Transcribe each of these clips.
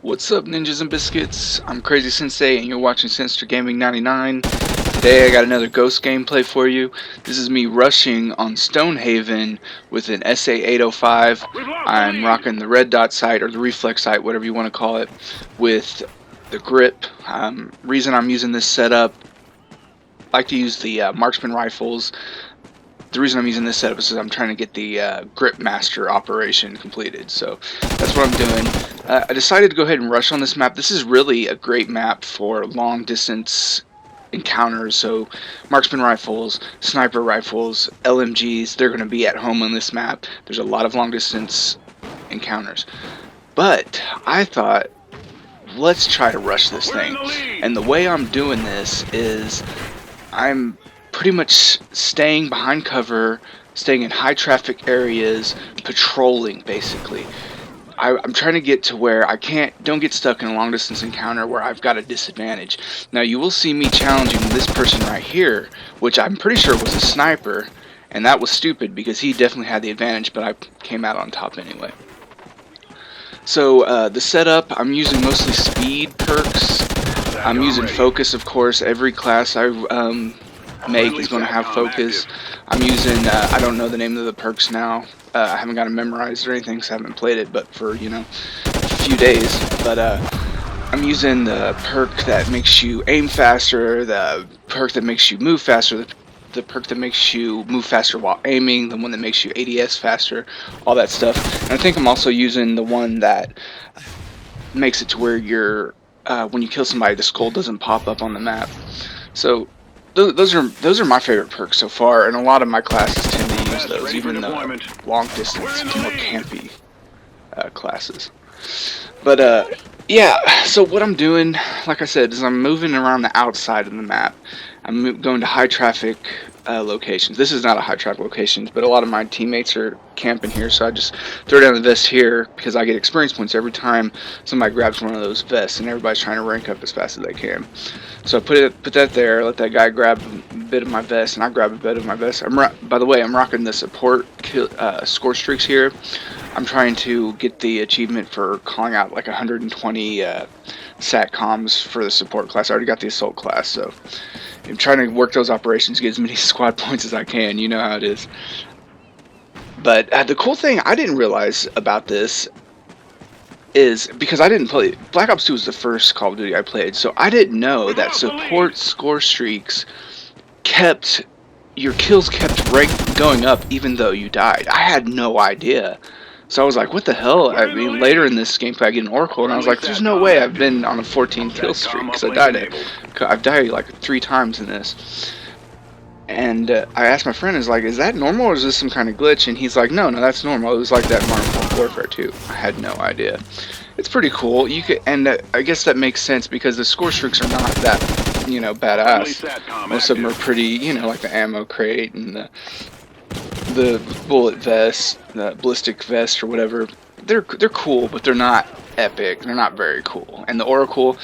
What's up, ninjas and biscuits? I'm Crazy Sensei and you're watching Sinister Gaming 99. Today I got another ghost gameplay for you. This is me rushing on Stonehaven with an SA-805. I'm rocking the red dot sight, or the reflex sight, whatever you want to call it, with the grip. Reason I'm using this setup, I like to use the marksman rifles. The reason I'm using this setup is because I'm trying to get the grip master operation completed, so that's what I'm doing. I decided to go ahead and rush on this map. This is really a great map for long distance encounters, so marksman rifles, sniper rifles, LMGs, they're going to be at home on this map. There's a lot of long distance encounters. But I thought, let's try to rush this thing. And the way I'm doing this is I'm pretty much staying behind cover, staying in high traffic areas, patrolling basically. I'm trying to get to where I don't get stuck in a long distance encounter where I've got a disadvantage. Now you will see me challenging this person right here, which I'm pretty sure was a sniper, and that was stupid because he definitely had the advantage, but I came out on top anyway. So the setup, I'm using mostly speed perks. I'm using focus, of course. Every class I make is going to have focus. I'm using, I don't know the name of the perks now. I haven't got it memorized or anything because I haven't played it, but for, a few days. But I'm using the perk that makes you aim faster, the perk that makes you move faster, the perk that makes you move faster while aiming, the one that makes you ADS faster, all that stuff. And I think I'm also using the one that makes it to where you're, when you kill somebody, the skull doesn't pop up on the map. So those are my favorite perks so far, and a lot of my classes tend to use those, even though long distance, more campy classes. But yeah, so what I'm doing, like I said, is I'm moving around the outside of the map. I'm going to high traffic locations. This is not a high traffic location, but a lot of my teammates are camping here, so I just throw down the vest here because I get experience points every time somebody grabs one of those vests, and everybody's trying to rank up as fast as they can. So I put that there, let that guy grab a bit of my vest, and I grab a bit of my vest. By the way, I'm rocking the support score streaks here. I'm trying to get the achievement for calling out like 120 SATCOMs for the support class. I already got the assault class, so I'm trying to work those operations, get as many squad points as I can. You know how it is. But the cool thing I didn't realize about this is, because I didn't play, Black Ops 2 was the first Call of Duty I played, so I didn't know that support score streaks your kills kept going up even though you died. I had no idea. So I was like, what the hell? I mean, later in this gameplay I get an Oracle, and I was like, there's no way I've been on a 14 kill streak, because I've died like 3 times in this. And I asked my friend, is that normal, or is this some kind of glitch? And he's like, no, that's normal. It was like that in Modern Warfare 2. I had no idea. It's pretty cool. I guess that makes sense because the score streaks are not that, badass. Most of them are pretty, like the ammo crate and the bullet vest, the ballistic vest or whatever. They're cool, but they're not epic. They're not very cool. And the Oracle,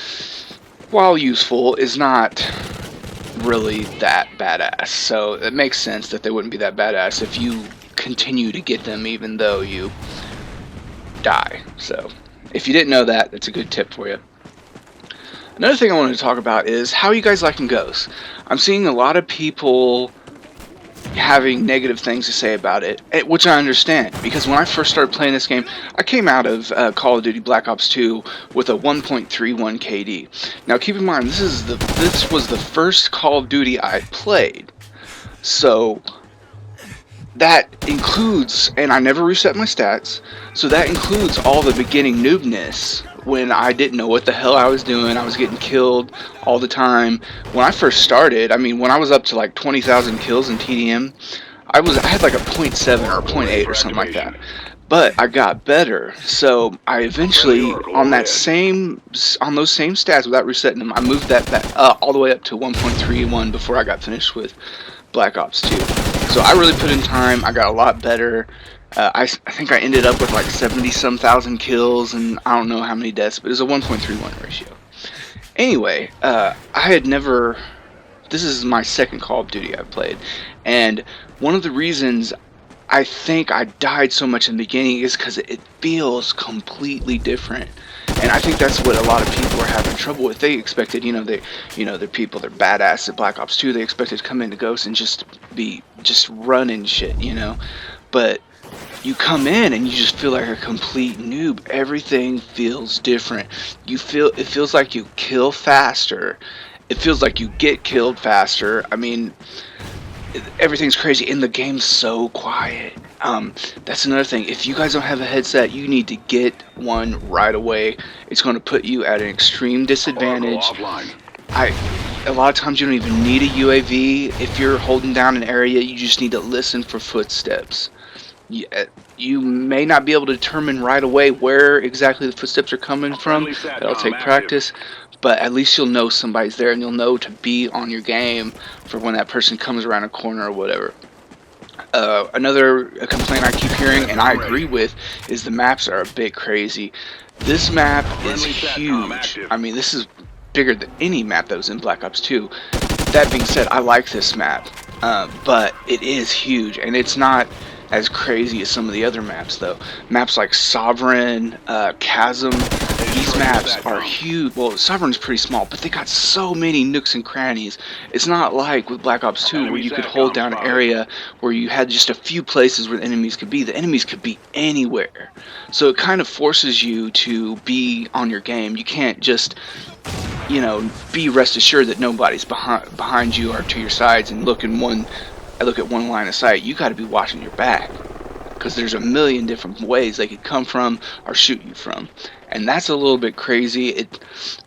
while useful, is not really that badass. So it makes sense that they wouldn't be that badass if you continue to get them even though you die. So if you didn't know that, that's a good tip for you. Another thing I wanted to talk about is how you guys liking ghosts. I'm seeing a lot of people having negative things to say about it, which I understand, because when I first started playing this game, I came out of Call of Duty Black Ops 2 with a 1.31 KD. Now keep in mind, this was the first Call of Duty I played, so that includes, and I never reset my stats, so that includes all the beginning noobness when I didn't know what the hell I was doing. I was getting killed all the time. When I first started, I mean, when I was up to like 20,000 kills in TDM, I had like a 0.7 or a 0.8 or something like that. But I got better, so I eventually, on those same stats without resetting them, I moved that all the way up to 1.31 before I got finished with Black Ops 2. So I really put in time. I got a lot better. I think I ended up with like 70-some thousand kills and I don't know how many deaths, but it was a 1.31 ratio. Anyway, this is my second Call of Duty I've played, and one of the reasons I didn't like Call of Duty Black Ops 2 is because I didn't know what the hell I was doing. I was getting killed all the time. When I first started, I mean, when I was up to like 20,000 kills in TDM, I had like a 0.7 or a 0.8 or something like that. But I gradually, I think I died so much in the beginning is because it feels completely different. And I think that's what a lot of people are having trouble with. They expected, they're people, they're badass at Black Ops 2. They expected to come into Ghost and just be just running shit. But you come in and you just feel like a complete noob. Everything feels different. It feels like you kill faster. It feels like you get killed faster. I mean, everything's crazy and the game's so quiet. That's another thing. If you guys don't have a headset, you need to get one right away. It's going to put you at an extreme disadvantage. A lot of times you don't even need a UAV. If you're holding down an area, you just need to listen for footsteps. You may not be able to determine right away where exactly the footsteps are coming from. That'll take practice, but at least you'll know somebody's there and you'll know to be on your game for when that person comes around a corner or whatever. Another complaint I keep hearing, and I agree with, is the maps are a bit crazy. This map is huge. I mean, this is bigger than any map that was in Black Ops 2. That being said, I like this map, but it is huge, and it's not as crazy as some of the other maps, though. Maps like Sovereign, Chasm, these maps are huge. Well, Sovereign's pretty small, but they got so many nooks and crannies. It's not like with Black Ops 2 where you could hold down an area where you had just a few places where the enemies could be. The enemies could be anywhere. So it kind of forces you to be on your game. You can't just be rest assured that nobody's behind you or to your sides and look at one line of sight. You got to be watching your back because there's a million different ways they could come from or shoot you from, and that's a little bit crazy.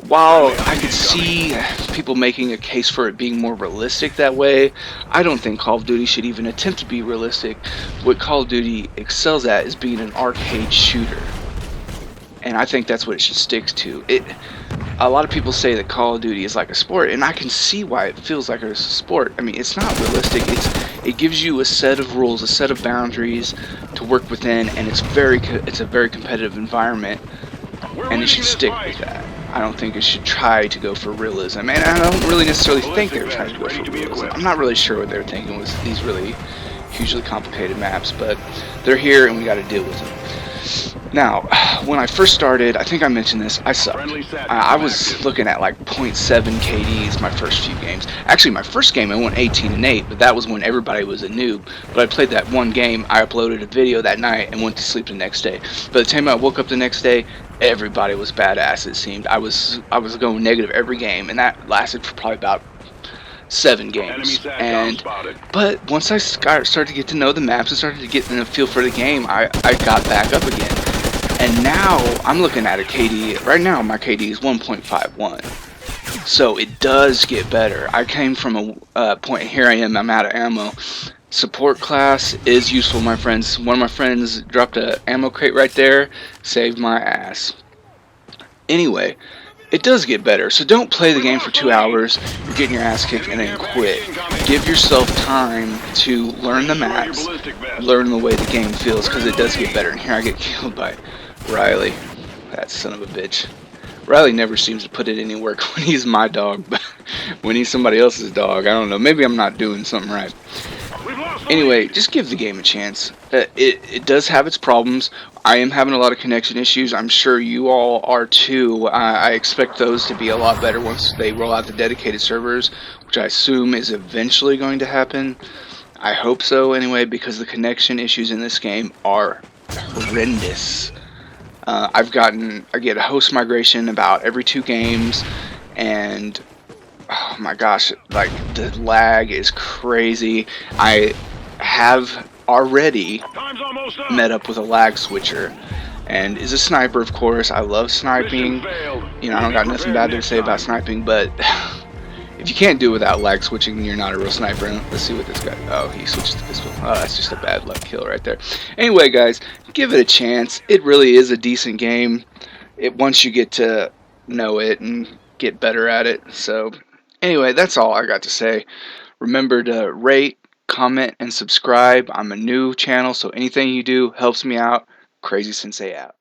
While I could see people making a case for it being more realistic that way, I don't think Call of Duty should even attempt to be realistic. What Call of Duty excels at is being an arcade shooter, and I think that's what it should stick to. A lot of people say that Call of Duty is like a sport, and I can see why it feels like it's a sport. I mean, it's not realistic. It gives you a set of rules, a set of boundaries to work within, and it's a very competitive environment, and it should stick with that. I don't think it should try to go for realism, and I don't really necessarily think they're trying to go for realism. I'm not really sure what they're thinking with these really hugely complicated maps, but they're here, and we got to deal with them. Now, when I first started, I think I mentioned this, I sucked. I was looking at like 0.7 KDs my first few games. Actually, my first game I went 18-8, but that was when everybody was a noob. But I played that one game, I uploaded a video that night and went to sleep the next day. By the time I woke up the next day, everybody was badass, it seemed. I was going negative every game, and that lasted for probably about 7 games. But once I started to get to know the maps and started to get a feel for the game, I got back up again. And now I'm looking at a KD. Right now my KD is 1.51. So it does get better. I came from a point, here I am, I'm out of ammo. Support class is useful, my friends. One of my friends dropped a ammo crate right there, saved my ass. Anyway, it does get better, so don't play the game for 2 hours, you're getting your ass kicked, and then quit. Give yourself time to learn the maps, learn the way the game feels, because it does get better. And here I get killed by Riley, that son of a bitch. Riley never seems to put it in any work when he's my dog, but when he's somebody else's dog, I don't know, maybe I'm not doing something right. Anyway, just give the game a chance. It does have its problems. I am having a lot of connection issues. I'm sure you all are too. I expect those to be a lot better once they roll out the dedicated servers, which I assume is eventually going to happen. I hope so anyway, because the connection issues in this game are horrendous. I get a host migration about every 2 games, and oh my gosh, like the lag is crazy. I have already met up with a lag switcher, and is a sniper, of course. I love sniping. I don't got nothing bad to say about sniping, but if you can't do it without lag switching, then you're not a real sniper. Let's see what this guy. Oh, he switches to pistol. Oh, that's just a bad luck kill right there. Anyway, guys, give it a chance. It really is a decent game. Once you get to know it and get better at it. So, anyway, that's all I got to say. Remember to rate, comment, and subscribe. I'm a new channel, so anything you do helps me out. Crazy Sensei out.